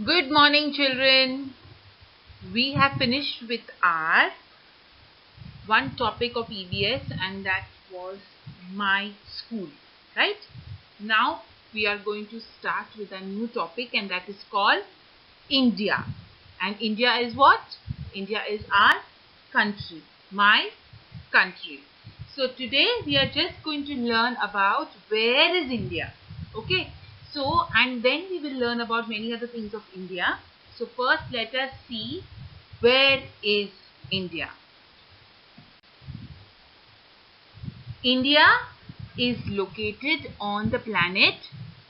Good morning, children. We have finished with our one topic of EBS, and that was my school, right? Now we are going to start with a new topic, and that is called India. And India is what? India is our country, my country. So today we are just going to learn about where is India. Okay. So, and then we will learn about many other things of India. So first let us see where is India. India is located on the planet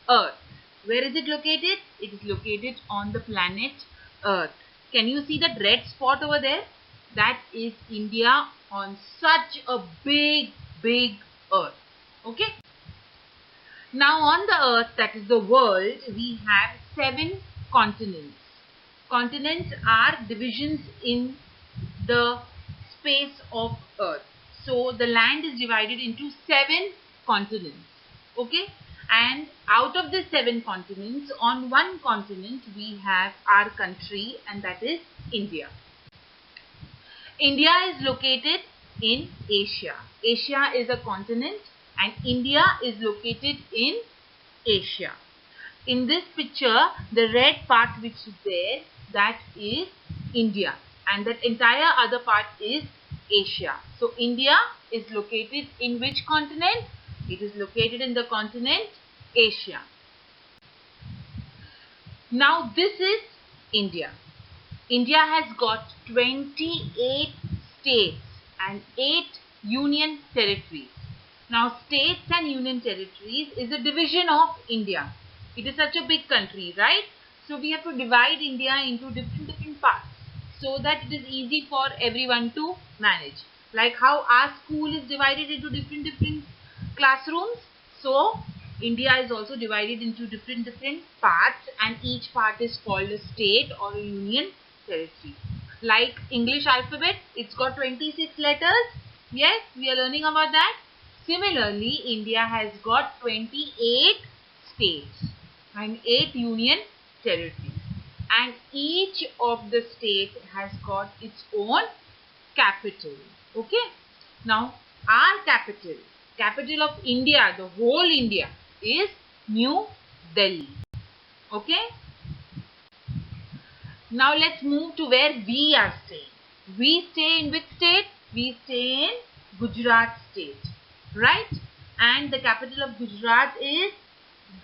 Earth. Where is it located? It is located on the planet Earth. Can you see that red spot over there? That is India on such a big Earth. Okay. Now on the Earth, that is the world, we have 7 continents. Continents are divisions in the space of Earth. So the land is divided into 7 continents. Okay. And out of the 7 continents, on one continent we have our country, and that is India. India is located in Asia. Asia is a continent and India is located in Asia. In this picture, the red part which is there, that is India, and that entire other part is Asia. So India is located in which continent? It is located in the continent Asia. Now this is India. India has got 28 states and 8 union territories. Now states and union territories is a division of India. It is such a big country, right? So we have to divide India into different parts so that it is easy for everyone to manage. Like how our school is divided into different classrooms, so India is also divided into different parts, and each part is called a state or a union territory. Like English alphabet, it's got 26 letters. Yes, we are learning about that. Similarly, India has got 28 states and 8 union territories, and each of the states has got its own capital. Okay. Now our capital of India, the whole India, is New Delhi. Okay. Now let's move to where we are staying. We stay in which state? We stay in Gujarat state, right? And the capital of Gujarat is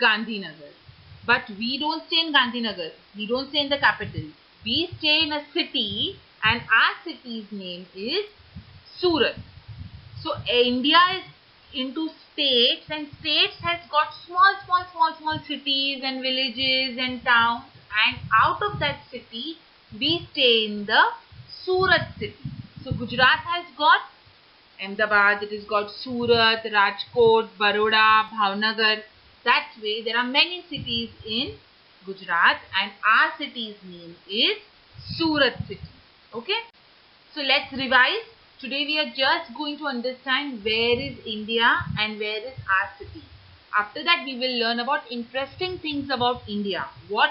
Gandhinagar. But we don't stay in Gandhinagar. We don't stay in the capital. We stay in a city, and our city's name is Surat. So India is into states, and states has got small cities and villages and towns, and out of that city we stay in the Surat city. So Gujarat has got Ahmedabad, it has got Surat, Rajkot, Baroda, Bhavnagar. That way there are many cities in Gujarat, and our city's name is Surat city. Okay. So let's revise. Today we are just going to understand where is India and where is our city. After that we will learn about interesting things about India. What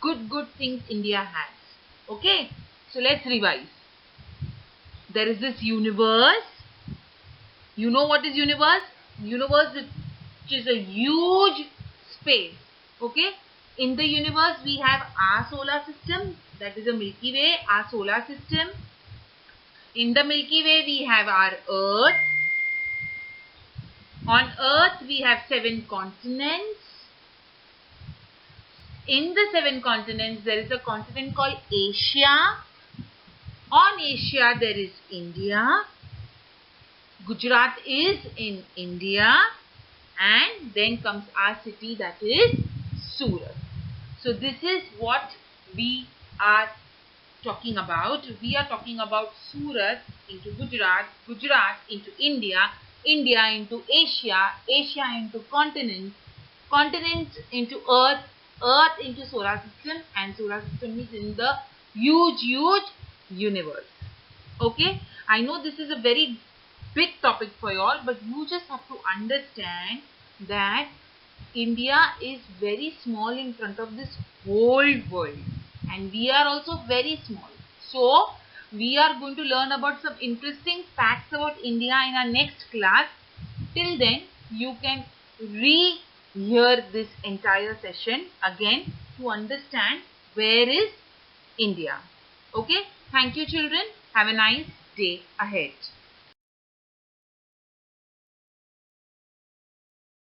good things India has. Okay. So let's revise. There is this universe. You know what is universe? Universe, which is a huge space. Okay. In the universe we have our solar system, that is the Milky Way, our solar system. In the Milky Way we have our Earth. On Earth we have 7 continents. In the 7 continents there is a continent called Asia. On Asia there is India. Gujarat is in India, and then comes our city, that is Surat. So this is what we are talking about. We are talking about Surat into Gujarat, Gujarat into India, India into Asia, Asia into continents, continents into Earth, Earth into solar system, and solar system is in the huge universe. Okay. I know this is a very big topic for you all, but you just have to understand that India is very small in front of this whole world, and we are also very small. So we are going to learn about some interesting facts about India in our next class. Till then, you can re-hear this entire session again to understand where is India. Okay, thank you children. Have a nice day ahead.